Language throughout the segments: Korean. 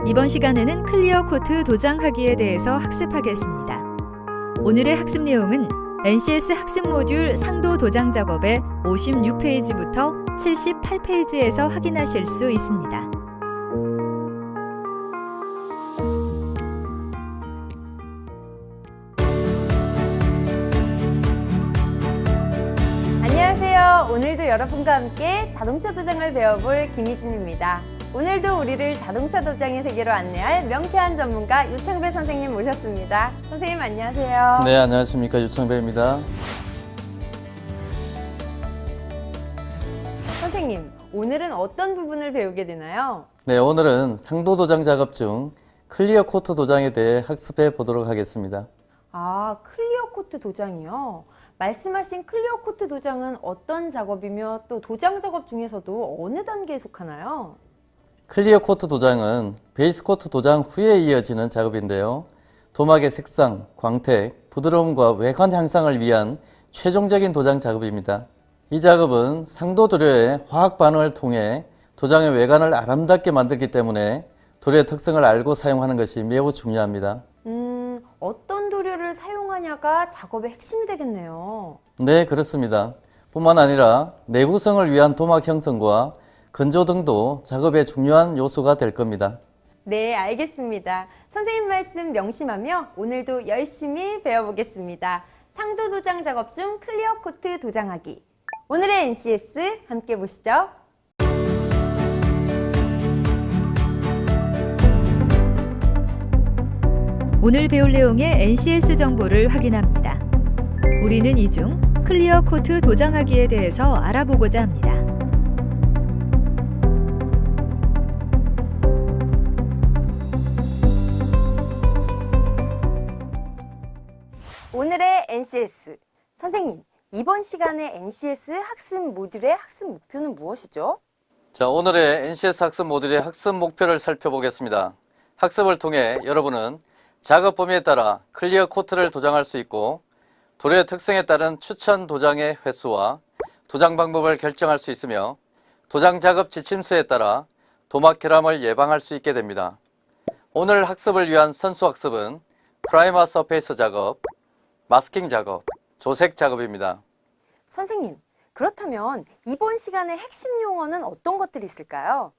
이번 시간에는 클리어 코트 도장하기에 대해서 학습하겠습니다. 오늘의 학습 내용은 NCS 학습 모듈 상도 도장 작업의 56페이지부터 78페이지에서 확인하실 수 있습니다. 안녕하세요. 오늘도 여러분과 함께 자동차 도장을 배워볼 김희진입니다. 오늘도 우리를 자동차 도장의 세계로 안내할 명쾌한 전문가 유창배 선생님 모셨습니다. 선생님 안녕하세요. 네, 안녕하십니까. 유창배입니다. 선생님, 오늘은 어떤 부분을 배우게 되나요? 네, 오늘은 상도 도장 작업 중 클리어 코트 도장에 대해 학습해 보도록 하겠습니다. 아, 클리어 코트 도장이요? 말씀하신 클리어 코트 도장은 어떤 작업이며 또 도장 작업 중에서도 어느 단계에 속하나요? 클리어 코트 도장은 베이스 코트 도장 후에 이어지는 작업인데요. 도막의 색상, 광택, 부드러움과 외관 향상을 위한 최종적인 도장 작업입니다. 이 작업은 상도 도료의 화학 반응을 통해 도장의 외관을 아름답게 만들기 때문에 도료의 특성을 알고 사용하는 것이 매우 중요합니다. 어떤 도료를 사용하냐가 작업의 핵심이 되겠네요. 네, 그렇습니다. 뿐만 아니라 내구성을 위한 도막 형성과 건조 등도 작업의 중요한 요소가 될 겁니다. 네, 알겠습니다. 선생님 말씀 명심하며 오늘도 열심히 배워보겠습니다. 상도 도장 작업 중 클리어 코트 도장하기. 오늘의 NCS 함께 보시죠. 오늘 배울 내용의 NCS 정보를 확인합니다. 우리는 이 중 클리어 코트 도장하기에 대해서 알아보고자 합니다. 오늘의 NCS. 선생님, 이번 시간의 NCS 학습 모듈의 학습 목표는 무엇이죠? 자, 오늘의 NCS 학습 모듈의 학습 목표를 살펴보겠습니다. 학습을 통해 여러분은 작업 범위에 따라 클리어 코트를 도장할 수 있고 도료의 특성에 따른 추천 도장의 횟수와 도장 방법을 결정할 수 있으며 도장 작업 지침서에 따라 도막 결함을 예방할 수 있게 됩니다. 오늘 학습을 위한 선수 학습은 프라이머 서페이스 작업, 마스킹 작업, 조색 작업입니다. 선생님, 그렇다면 이번 시간의 핵심 용어는 어떤 것들이 있을까요?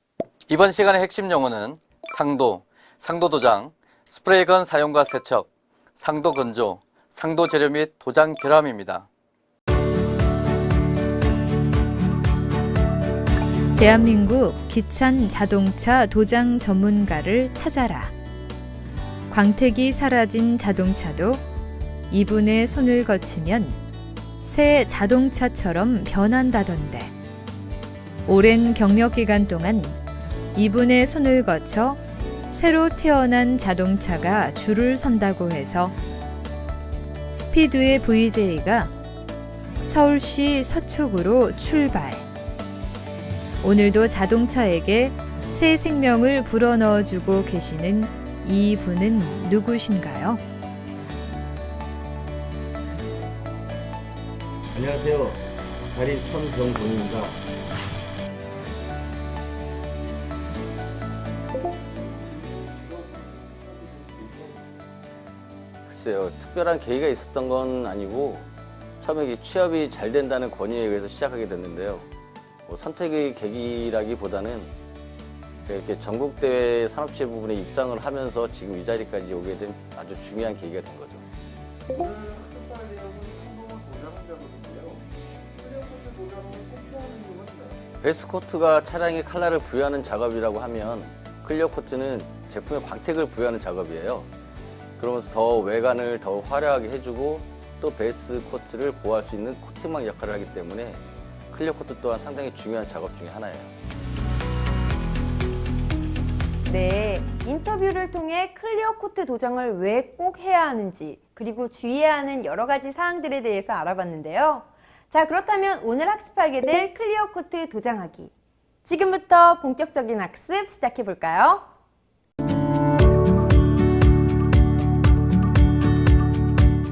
이번 시간의 핵심 용어는 상도, 상도 도장, 스프레이건 사용과 세척, 상도 건조, 상도 재료 및 도장 결함입니다. 대한민국 기찬 자동차 도장 전문가를 찾아라. 광택이 사라진 자동차도 이분의 손을 거치면 새 자동차처럼 변한다던데. 오랜 경력 기간 동안 이분의 손을 거쳐 새로 태어난 자동차가 줄을 선다고 해서 스피드의 VJ가 서울시 서초구로 출발. 오늘도 자동차에게 새 생명을 불어넣어주고 계시는 이 분은 누구신가요? 안녕하세요. 달인 천병곤입니다. 글쎄요, 특별한 계기가 있었던 건 아니고 처음에 취업이 잘 된다는 권유에 의해서 시작하게 됐는데요. 선택의 계기라기보다는 이렇게 전국대회 산업체육 부분에 입상을 하면서 지금 이 자리까지 오게 된 아주 중요한 계기가 된 거죠. 베이스 코트가 차량의 컬러를 부여하는 작업이라고 하면 클리어 코트는 제품의 광택을 부여하는 작업이에요. 그러면서 더 외관을 더 화려하게 해주고 또 베이스 코트를 보호할 수 있는 코팅막 역할을 하기 때문에 클리어 코트 또한 상당히 중요한 작업 중에 하나예요. 네, 인터뷰를 통해 클리어 코트 도장을 왜 꼭 해야 하는지 그리고 주의해야 하는 여러 가지 사항들에 대해서 알아봤는데요. 자, 그렇다면 오늘 학습하게 될 클리어 코트 도장하기. 지금부터 본격적인 학습 시작해 볼까요?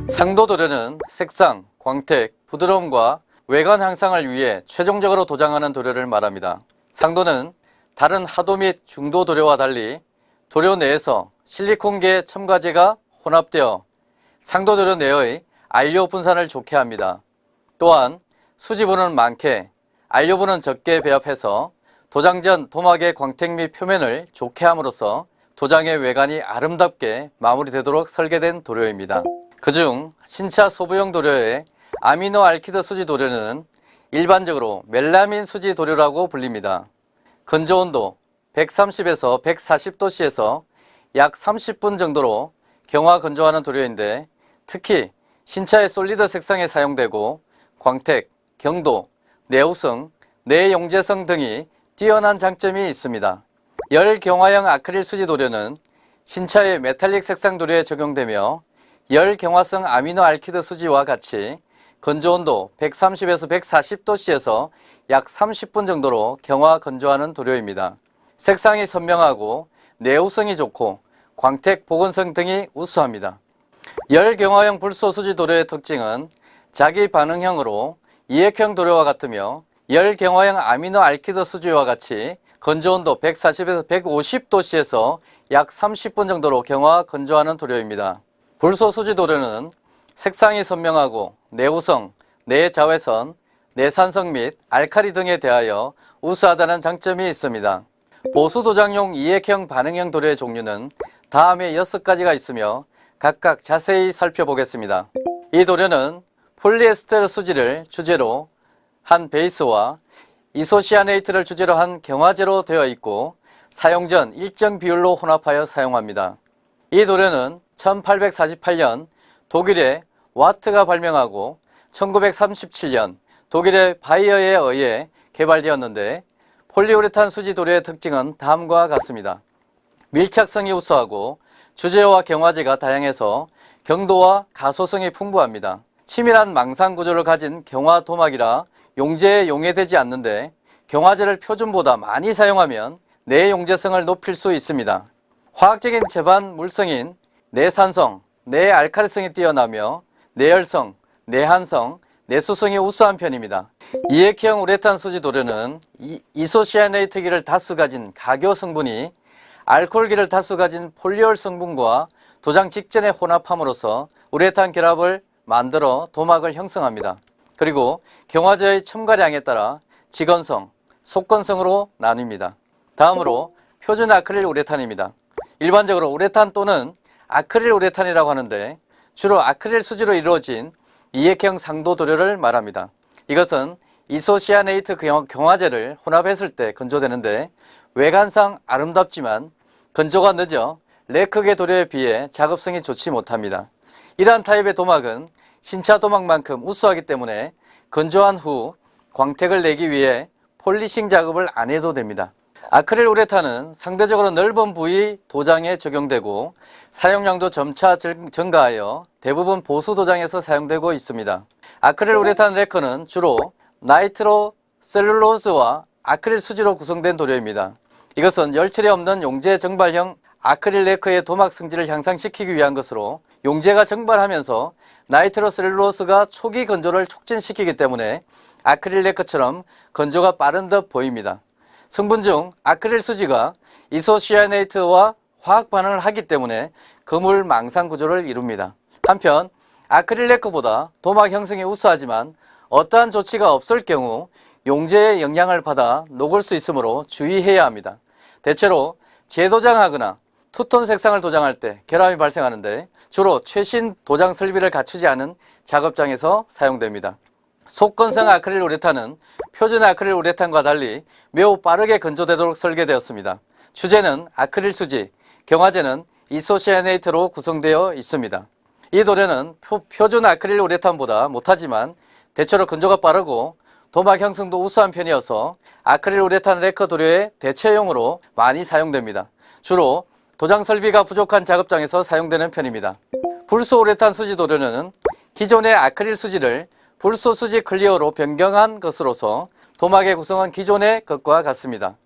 상도 도료는 색상, 광택, 부드러움과 외관 향상을 위해 최종적으로 도장하는 도료를 말합니다. 상도는 다른 하도 및 중도 도료와 달리 도료 내에서 실리콘계 첨가제가 혼합되어 상도 도료 내의 안료 분산을 좋게 합니다. 또한 수지분은 많게, 안료분은 적게 배합해서 도장 전 도막의 광택 및 표면을 좋게 함으로써 도장의 외관이 아름답게 마무리되도록 설계된 도료입니다. 그중 신차 소부용 도료의 아미노 알키드 수지 도료는 일반적으로 멜라민 수지 도료라고 불립니다. 건조온도 130에서 140도씨에서 약 30분 정도로 경화 건조하는 도료인데 특히 신차의 솔리드 색상에 사용되고 광택, 경도, 내후성, 내용재성 등이 뛰어난 장점이 있습니다. 열경화형 아크릴 수지 도료는 신차의 메탈릭 색상 도료에 적용되며 열경화성 아미노 알키드 수지와 같이 건조온도 130에서 140도씨에서 약 30분 정도로 경화 건조하는 도료입니다. 색상이 선명하고 내후성이 좋고 광택, 복원성 등이 우수합니다. 열경화형 불소 수지 도료의 특징은 자기 반응형으로 이액형 도료와 같으며 열경화형 아미노 알키드 수지와 같이 건조온도 140에서 150도씨에서 약 30분 정도로 경화 건조하는 도료입니다. 불소 수지 도료는 색상이 선명하고 내후성, 내자외선, 내산성 및 알칼리 등에 대하여 우수하다는 장점이 있습니다. 보수 도장용 이액형 반응형 도료의 종류는 다음에 6가지가 있으며 각각 자세히 살펴보겠습니다. 이 도료는 폴리에스테르 수지를 주재로 한 베이스와 이소시아네이트를 주재로 한 경화제로 되어 있고 사용 전 일정 비율로 혼합하여 사용합니다. 이 도료는 1848년 독일의 와트가 발명하고 1937년 독일의 바이어에 의해 개발되었는데 폴리우레탄 수지 도료의 특징은 다음과 같습니다. 밀착성이 우수하고 주재와 경화제가 다양해서 경도와 가소성이 풍부합니다. 치밀한 망상 구조를 가진 경화 도막이라 용제에 용해되지 않는데 경화제를 표준보다 많이 사용하면 내용재성을 높일 수 있습니다. 화학적인 제반 물성인 내산성, 내알칼리성이 뛰어나며 내열성, 내한성, 내수성이 우수한 편입니다. 이액형 우레탄 수지 도료는 이소시아네이트기를 다수 가진 가교 성분이 알코올기를 다수 가진 폴리올 성분과 도장 직전에 혼합함으로써 우레탄 결합을 만들어 도막을 형성합니다. 그리고 경화제의 첨가량에 따라 직원성, 속건성으로 나뉩니다. 다음으로 표준 아크릴 우레탄입니다. 일반적으로 우레탄 또는 아크릴 우레탄이라고 하는데 주로 아크릴 수지로 이루어진 이액형 상도 도료를 말합니다. 이것은 이소시아네이트 경화제를 혼합했을 때 건조되는데 외관상 아름답지만 건조가 늦어 레크계 도료에 비해 작업성이 좋지 못합니다. 이러한 타입의 도막은 신차 도막만큼 우수하기 때문에 건조한 후 광택을 내기 위해 폴리싱 작업을 안 해도 됩니다. 아크릴 우레탄은 상대적으로 넓은 부위 도장에 적용되고 사용량도 점차 증가하여 대부분 보수 도장에서 사용되고 있습니다. 아크릴 우레탄 레커는 주로 나이트로 셀룰로스와 아크릴 수지로 구성된 도료입니다. 이것은 열처리 없는 용재 정발형 아크릴 레커의 도막 성질을 향상시키기 위한 것으로 용재가 정발하면서 나이트로셀룰로스가 초기 건조를 촉진시키기 때문에 아크릴 레커처럼 건조가 빠른 듯 보입니다. 성분 중 아크릴 수지가 이소시아네이트와 화학 반응을 하기 때문에 그물 망상 구조를 이룹니다. 한편 아크릴 레커보다 도막 형성이 우수하지만 어떠한 조치가 없을 경우 용재의 영향을 받아 녹을 수 있으므로 주의해야 합니다. 대체로 재도장하거나 투톤 색상을 도장할 때 결함이 발생하는데 주로 최신 도장 설비를 갖추지 않은 작업장에서 사용됩니다. 속건성 아크릴 우레탄은 표준 아크릴 우레탄과 달리 매우 빠르게 건조되도록 설계되었습니다. 주재는 아크릴 수지, 경화제는 이소시아네이트로 구성되어 있습니다. 이 도료는 표준 아크릴 우레탄보다 못하지만 대체로 건조가 빠르고 도막 형성도 우수한 편이어서 아크릴 우레탄 레커 도료의 대체용으로 많이 사용됩니다. 주로 도장 설비가 부족한 작업장에서 사용되는 편입니다. 불소 우레탄 수지 도료는 기존의 아크릴 수지를 불소 수지 클리어로 변경한 것으로서 도막의 구성은 기존의 것과 같습니다.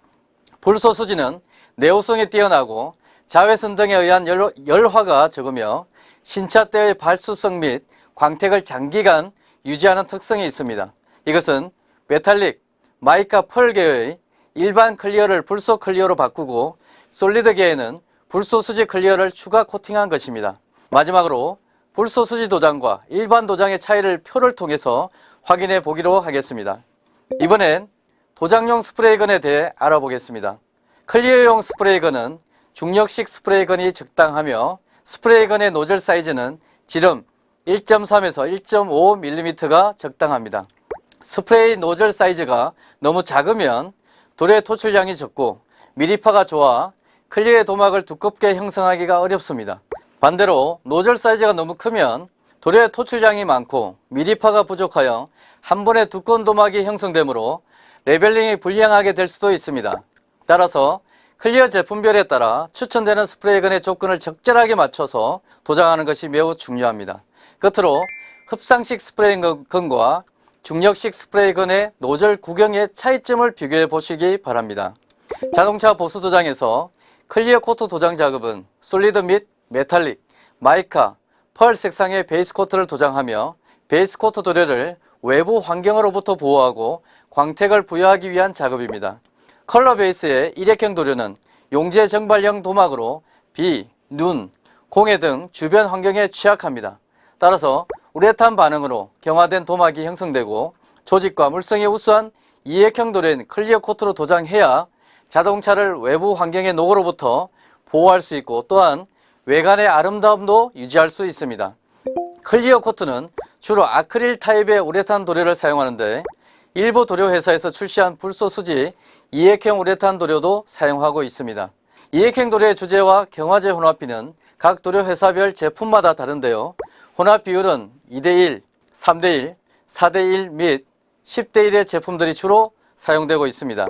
불소 수지는 내후성이 뛰어나고 자외선 등에 의한 열화가 적으며 신차 때의 발수성 및 광택을 장기간 유지하는 특성이 있습니다. 이것은 메탈릭, 마이카 펄계의 일반 클리어를 불소 클리어로 바꾸고 솔리드계에는 불소 수지 클리어를 추가 코팅한 것입니다. 마지막으로 불소 수지 도장과 일반 도장의 차이를 표를 통해서 확인해 보기로 하겠습니다. 이번엔 도장용 스프레이건에 대해 알아보겠습니다. 클리어용 스프레이건은 중력식 스프레이건이 적당하며 스프레이건의 노즐 사이즈는 지름 1.3에서 1.5mm가 적당합니다. 스프레이 노즐 사이즈가 너무 작으면 도료의 토출량이 적고 미리파가 좋아 클리어의 도막을 두껍게 형성하기가 어렵습니다. 반대로 노즐 사이즈가 너무 크면 도료의 토출량이 많고 미리파가 부족하여 한 번에 두꺼운 도막이 형성되므로 레벨링이 불리하게 될 수도 있습니다. 따라서 클리어 제품별에 따라 추천되는 스프레이건의 조건을 적절하게 맞춰서 도장하는 것이 매우 중요합니다. 끝으로 흡상식 스프레이건과 중력식 스프레이건의 노즐 구경의 차이점을 비교해 보시기 바랍니다. 자동차 보수 도장에서 클리어 코트 도장 작업은 솔리드 및 메탈릭, 마이카, 펄 색상의 베이스 코트를 도장하며 베이스 코트 도료를 외부 환경으로부터 보호하고 광택을 부여하기 위한 작업입니다. 컬러 베이스의 일회형 도료는 용재 정발형 도막으로 비, 눈, 공해 등 주변 환경에 취약합니다. 따라서 우레탄 반응으로 경화된 도막이 형성되고 조직과 물성이 우수한 이액형 도료인 클리어 코트로 도장해야 자동차를 외부 환경의 녹으로부터 보호할 수 있고 또한 외관의 아름다움도 유지할 수 있습니다. 클리어 코트는 주로 아크릴 타입의 우레탄 도료를 사용하는데 일부 도료 회사에서 출시한 불소 수지 이액형 우레탄 도료도 사용하고 있습니다. 이액형 도료의 주재와 경화제 혼합비는 각 도료 회사별 제품마다 다른데요. 혼합 비율은 2대1, 3대1, 4대1 및 10대1의 제품들이 주로 사용되고 있습니다.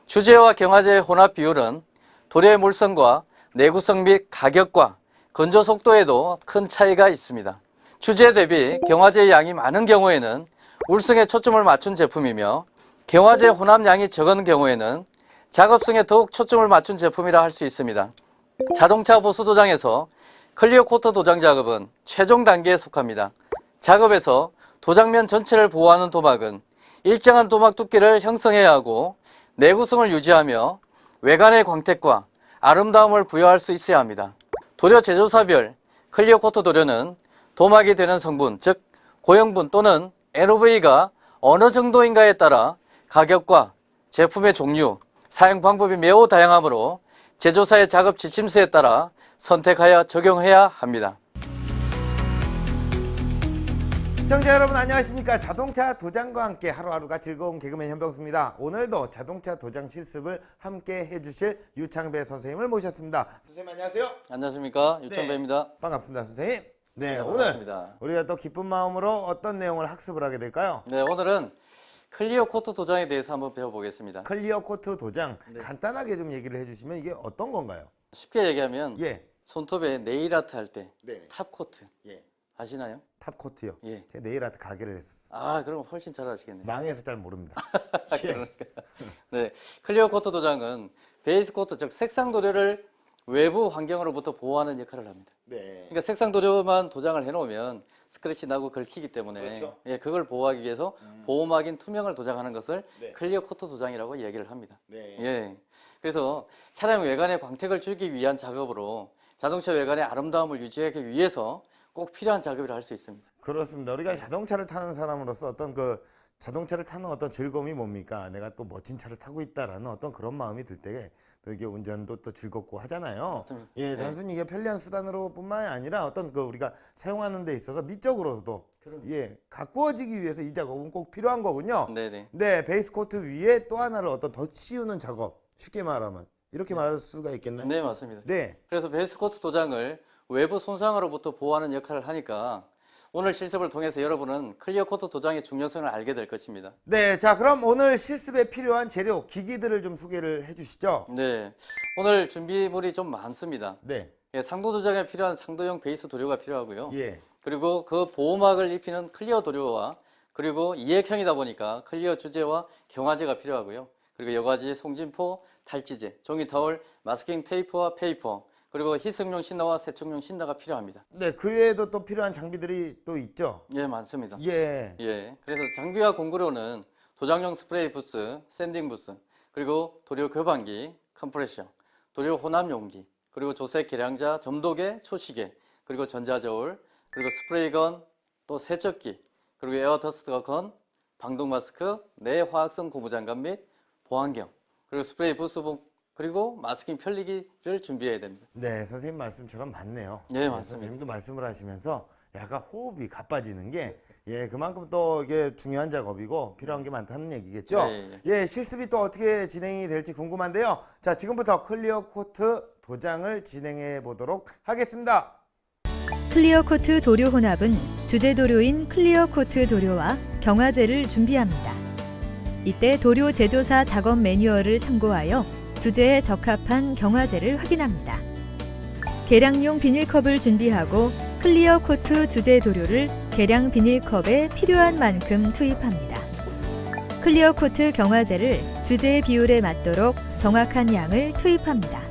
주재와 경화제의 혼합 비율은 도료의 물성과 내구성 및 가격과 건조 속도에도 큰 차이가 있습니다. 주재 대비 경화제의 양이 많은 경우에는 울성에 초점을 맞춘 제품이며 경화제 혼합량이 적은 경우에는 작업성에 더욱 초점을 맞춘 제품이라 할 수 있습니다. 자동차 보수 도장에서 클리어 코트 도장 작업은 최종 단계에 속합니다. 작업에서 도장면 전체를 보호하는 도막은 일정한 도막 두께를 형성해야 하고 내구성을 유지하며 외관의 광택과 아름다움을 부여할 수 있어야 합니다. 도료 제조사별 클리어 코트 도료는 도막이 되는 성분, 즉 고형분 또는 NOV가 어느 정도인가에 따라 가격과 제품의 종류, 사용 방법이 매우 다양하므로 제조사의 작업 지침서에 따라 선택하여 적용해야 합니다. 시청자 여러분 안녕하십니까. 자동차 도장과 함께 하루하루가 즐거운 개그맨 현병수입니다. 오늘도 자동차 도장 실습을 함께 해주실 유창배 선생님을 모셨습니다. 선생님 안녕하세요. 안녕하십니까. 유창배입니다. 반갑습니다 선생님. 네, 오늘 반갑습니다. 우리가 또 기쁜 마음으로 어떤 내용을 학습을 하게 될까요? 네, 오늘은 클리어 코트 도장에 대해서 한번 배워보겠습니다. 클리어 코트 도장 네. 간단하게 좀 얘기를 해주시면 이게 어떤 건가요? 쉽게 얘기하면 예, 손톱에 네일 아트 할 때 네, 탑 코트 예, 아시나요? 탑 코트요. 예. 제가 네일 아트 가게를 했었어요. 아, 그럼 훨씬 잘 아시겠네요. 망해서 잘 모릅니다. 예. 네, 클리어 코트 도장은 베이스 코트, 즉 색상 도료를 외부 환경으로부터 보호하는 역할을 합니다. 네. 그러니까 색상 도료만 도장을 해놓으면 스크래치 나고 긁히기 때문에 그렇죠. 예, 그걸 보호하기 위해서 보호막인 투명을 도장하는 것을 네. 클리어 코트 도장이라고 얘기를 합니다. 네. 예, 그래서 차량 외관에 광택을 주기 위한 작업으로 자동차 외관의 아름다움을 유지하기 위해서 꼭 필요한 작업이라 할 수 있습니다. 그렇습니다. 우리가 자동차를 타는 사람으로서 어떤 그 자동차를 타는 어떤 즐거움이 뭡니까? 내가 또 멋진 차를 타고 있다라는 어떤 그런 마음이 들 때에 또 이게 운전도 또 즐겁고 하잖아요. 맞습니다. 예, 네. 단순히 이게 편리한 수단으로뿐만이 아니라 어떤 그 우리가 사용하는 데 있어서 미적으로서도 예, 가꾸어지기 위해서 이 작업은 꼭 필요한 거군요. 네네. 네, 베이스 코트 위에 또 하나를 어떤 더 씌우는 작업. 쉽게 말하면 이렇게 말할 수가 있겠나요? 네, 맞습니다. 네. 그래서 베이스 코트 도장을 외부 손상으로부터 보호하는 역할을 하니까 오늘 실습을 통해서 여러분은 클리어 코트 도장의 중요성을 알게 될 것입니다. 네, 자 그럼 오늘 실습에 필요한 재료, 기기들을 좀 소개를 해주시죠. 네, 오늘 준비물이 좀 많습니다. 네, 예, 상도 도장에 필요한 상도용 베이스 도료가 필요하고요. 예, 그리고 그 보호막을 입히는 클리어 도료와 그리고 이액형이다 보니까 클리어 주재와 경화제가 필요하고요. 그리고 여과지, 송진포, 탈지제, 종이 타월, 마스킹 테이프와 페이퍼, 그리고 희석용 신나와 세척용 신나가 필요합니다. 네, 그 외에도 또 필요한 장비들이 또 있죠. 예, 많습니다. 예, 예, 그래서 장비와 공구로는 도장용 스프레이 부스, 샌딩 부스, 그리고 도료 교반기, 컴프레셔, 도료 혼합 용기, 그리고 조색 계량자, 점도계, 초시계, 그리고 전자저울, 그리고 스프레이건, 또 세척기, 그리고 에어더스트 건, 방독 마스크, 내화학성 고무장갑 및 보안경, 그리고 스프레이 부스봉, 그리고 마스킹 편리기를 준비해야 됩니다. 네, 선생님 말씀처럼 맞네요. 네, 맞습니다. 선생님도 말씀을 하시면서 약간 호흡이 가빠지는 게 그만큼 또 이게 중요한 작업이고 필요한 게 많다는 얘기겠죠. 실습이 또 어떻게 진행이 될지 궁금한데요. 자, 지금부터 클리어 코트 도장을 진행해 보도록 하겠습니다. 클리어 코트 도료 혼합은 주재 도료인 클리어 코트 도료와 경화제를 준비합니다. 이때 도료 제조사 작업 매뉴얼을 참고하여 주재에 적합한 경화제를 확인합니다. 계량용 비닐컵을 준비하고 클리어 코트 주재 도료를 계량 비닐컵에 필요한 만큼 투입합니다. 클리어 코트 경화제를 주재의 비율에 맞도록 정확한 양을 투입합니다.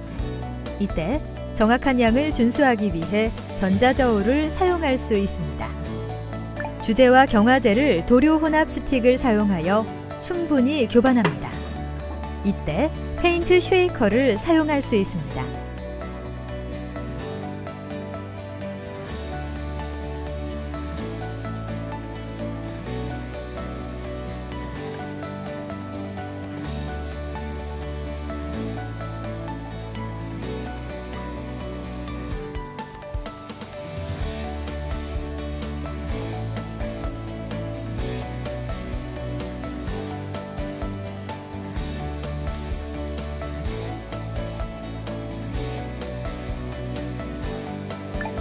이때 정확한 양을 준수하기 위해 전자저울을 사용할 수 있습니다. 주재와 경화제를 도료 혼합 스틱을 사용하여 충분히 교반합니다. 이때 페인트 쉐이커를 사용할 수 있습니다.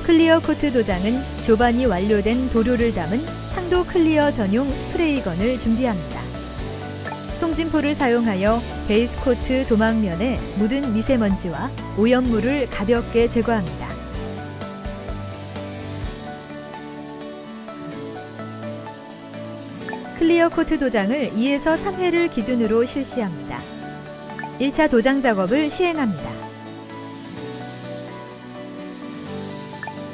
클리어 코트 도장은 교반이 완료된 도료를 담은 상도 클리어 전용 스프레이건을 준비합니다. 송진포를 사용하여 베이스 코트 도막면에 묻은 미세먼지와 오염물을 가볍게 제거합니다. 클리어 코트 도장을 2에서 3회를 기준으로 실시합니다. 1차 도장 작업을 시행합니다.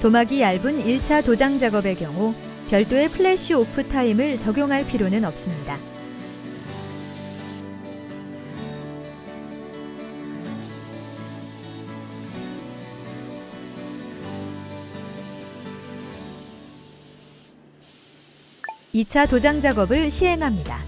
도막이 얇은 1차 도장 작업의 경우 별도의 플래시 오프 타임을 적용할 필요는 없습니다. (2차) 도장 작업을 시행합니다.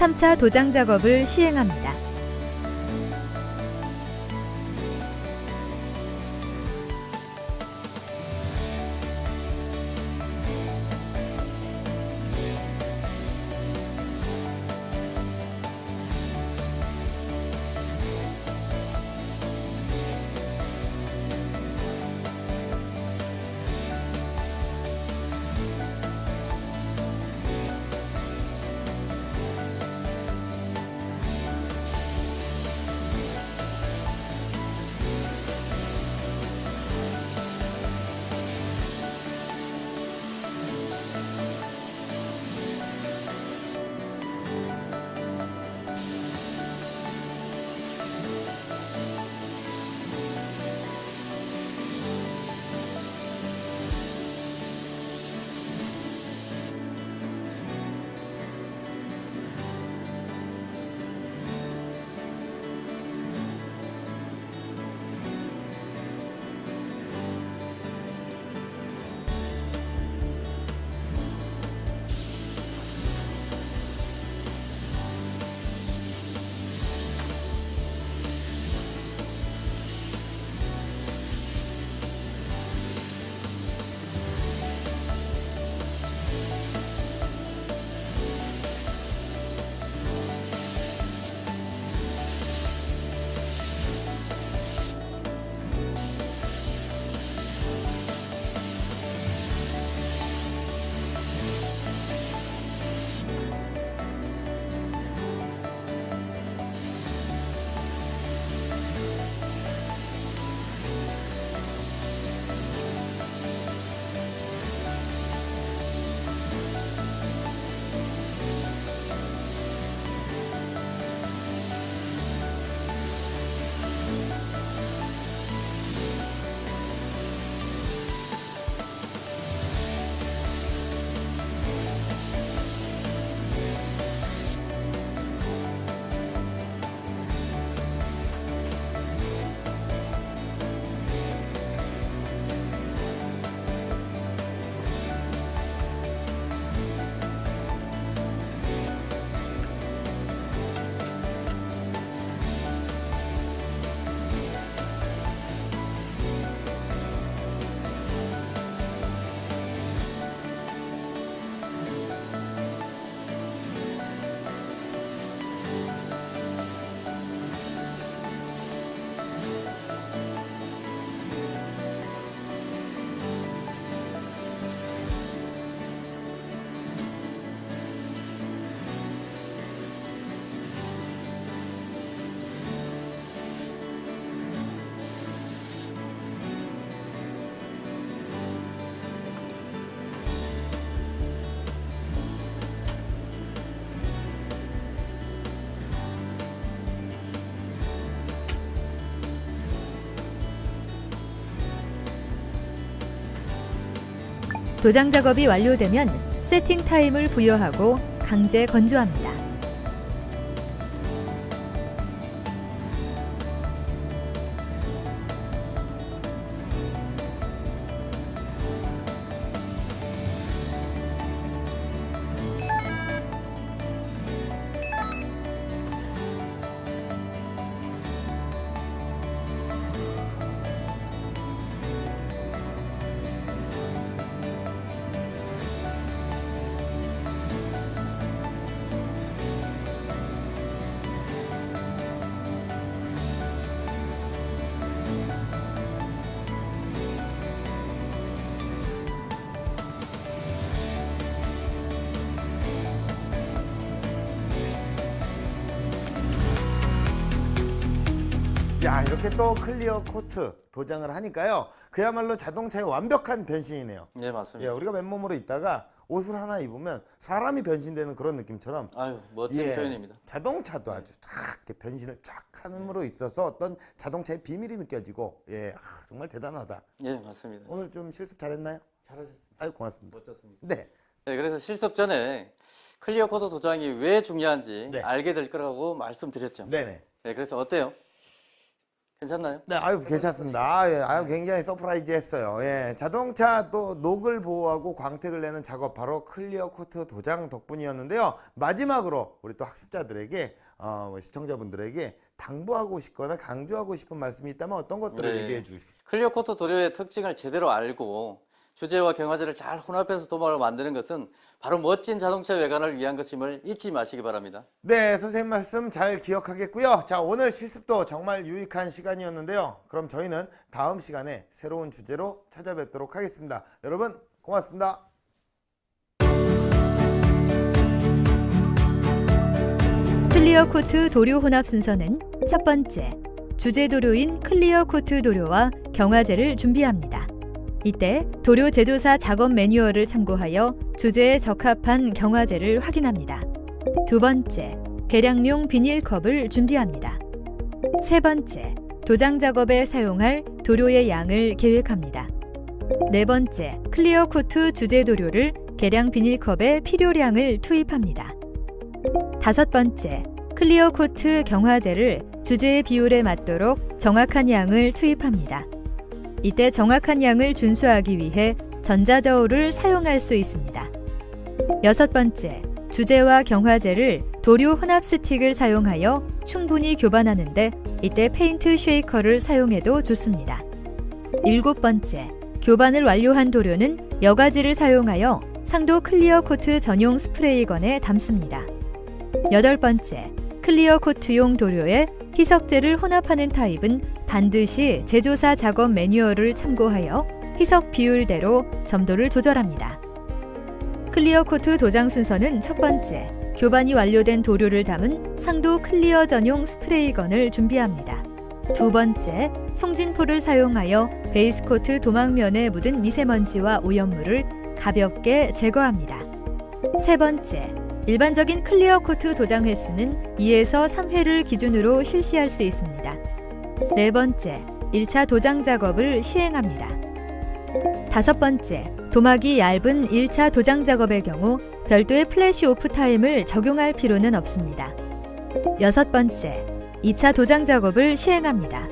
(3차) 도장 작업을 시행합니다. 도장 작업이 완료되면 세팅 타임을 부여하고 강제 건조합니다. 야, 이렇게 또 클리어 코트 도장을 하니까요. 그야말로 자동차의 완벽한 변신이네요. 네, 예, 맞습니다. 우리가 맨몸으로 있다가 옷을 하나 입으면 사람이 변신되는 그런 느낌처럼 아유, 멋진 표현입니다. 자동차도 아주 탁 이렇게 변신을 쫙 함으로 있어서 어떤 자동차의 비밀이 느껴지고 정말 대단하다. 예, 맞습니다. 오늘 좀 실습 잘했나요? 잘하셨습니다. 아유, 고맙습니다. 멋졌습니다. 네. 네, 그래서 실습 전에 클리어 코트 도장이 왜 중요한지 네. 알게 될 거라고 말씀드렸죠. 네네. 네, 그래서 어때요? 괜찮나요? 네, 아유, 괜찮습니다. 아유, 굉장히 서프라이즈 했어요. 예, 자동차 또 녹을 보호하고 광택을 내는 작업, 바로 클리어 코트 도장 덕분이었는데요. 마지막으로 우리 또 학습자들에게, 시청자분들에게 당부하고 싶거나 강조하고 싶은 말씀이 있다면 어떤 것들을 네. 얘기해 주시죠? 클리어 코트 도료의 특징을 제대로 알고 주제와 경화제를 잘 혼합해서 도마를 만드는 것은 바로 멋진 자동차 외관을 위한 것임을 잊지 마시기 바랍니다. 네, 선생님 말씀 잘 기억하겠고요. 자, 오늘 실습도 정말 유익한 시간이었는데요. 그럼 저희는 다음 시간에 새로운 주제로 찾아뵙도록 하겠습니다. 여러분, 고맙습니다. 클리어 코트 도료 혼합 순서는 첫 번째, 주제 도료인 클리어 코트 도료와 경화제를 준비합니다. 이때 도료 제조사 작업 매뉴얼을 참고하여 주제에 적합한 경화제를 확인합니다. 두 번째, 계량용 비닐컵을 준비합니다. 세 번째, 도장 작업에 사용할 도료의 양을 계획합니다. 네 번째, 클리어 코트 주제 도료를 계량 비닐컵에 필요량을 투입합니다. 다섯 번째, 클리어 코트 경화제를 주제의 비율에 맞도록 정확한 양을 투입합니다. 이때 정확한 양을 준수하기 위해 전자저울을 사용할 수 있습니다. 여섯 번째, 주제와 경화제를 도료 혼합 스틱을 사용하여 충분히 교반하는데 이때 페인트 쉐이커를 사용해도 좋습니다. 일곱 번째, 교반을 완료한 도료는 여과지를 사용하여 상도 클리어 코트 전용 스프레이건에 담습니다. 여덟 번째, 클리어 코트용 도료에 희석제를 혼합하는 타입은 반드시 제조사 작업 매뉴얼을 참고하여 희석 비율대로 점도를 조절합니다. 클리어 코트 도장 순서는 첫 번째, 교반이 완료된 도료를 담은 상도 클리어 전용 스프레이건을 준비합니다. 두 번째, 송진포를 사용하여 베이스 코트 도막면에 묻은 미세먼지와 오염물을 가볍게 제거합니다. 세 번째, 일반적인 클리어 코트 도장 횟수는 2에서 3회를 기준으로 실시할 수 있습니다. 네 번째, 1차 도장 작업을 시행합니다. 다섯 번째, 도막이 얇은 1차 도장 작업의 경우 별도의 플래시 오프 타임을 적용할 필요는 없습니다. 여섯 번째, 2차 도장 작업을 시행합니다.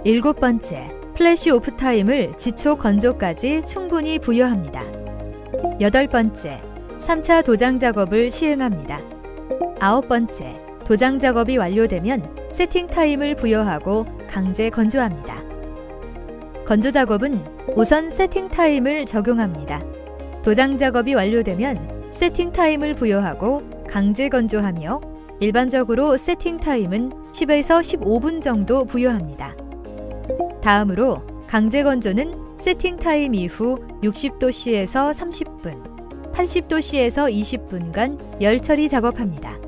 일곱 번째, 플래시 오프 타임을 지초 건조까지 충분히 부여합니다. 여덟 번째, 3차 도장 작업을 시행합니다. 아홉 번째, 도장 작업이 완료되면 세팅 타임을 부여하고 강제 건조합니다. 건조 작업은 우선 세팅 타임을 적용합니다. 도장 작업이 완료되면 세팅 타임을 부여하고 강제 건조하며 일반적으로 세팅 타임은 10에서 15분 정도 부여합니다. 다음으로 강제 건조는 세팅 타임 이후 60도씨에서 30분, 80도씨에서 20분간 열 처리 작업합니다.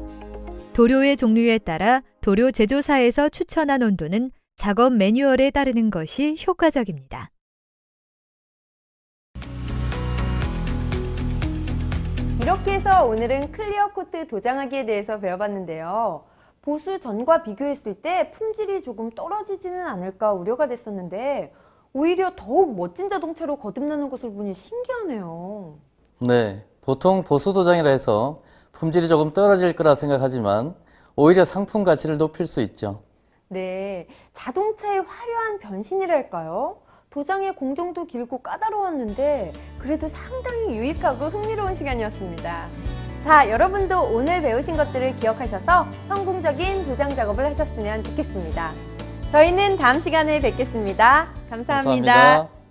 도료의 종류에 따라 도료 제조사에서 추천한 온도는 작업 매뉴얼에 따르는 것이 효과적입니다. 이렇게 해서 오늘은 클리어 코트 도장하기에 대해서 배워봤는데요. 보수 전과 비교했을 때 품질이 조금 떨어지지는 않을까 우려가 됐었는데 오히려 더욱 멋진 자동차로 거듭나는 것을 보니 신기하네요. 네, 보통 보수 도장이라 해서 품질이 조금 떨어질 거라 생각하지만 오히려 상품 가치를 높일 수 있죠. 네, 자동차의 화려한 변신이랄까요? 도장의 공정도 길고 까다로웠는데 그래도 상당히 유익하고 흥미로운 시간이었습니다. 자, 여러분도 오늘 배우신 것들을 기억하셔서 성공적인 도장 작업을 하셨으면 좋겠습니다. 저희는 다음 시간에 뵙겠습니다. 감사합니다. 감사합니다.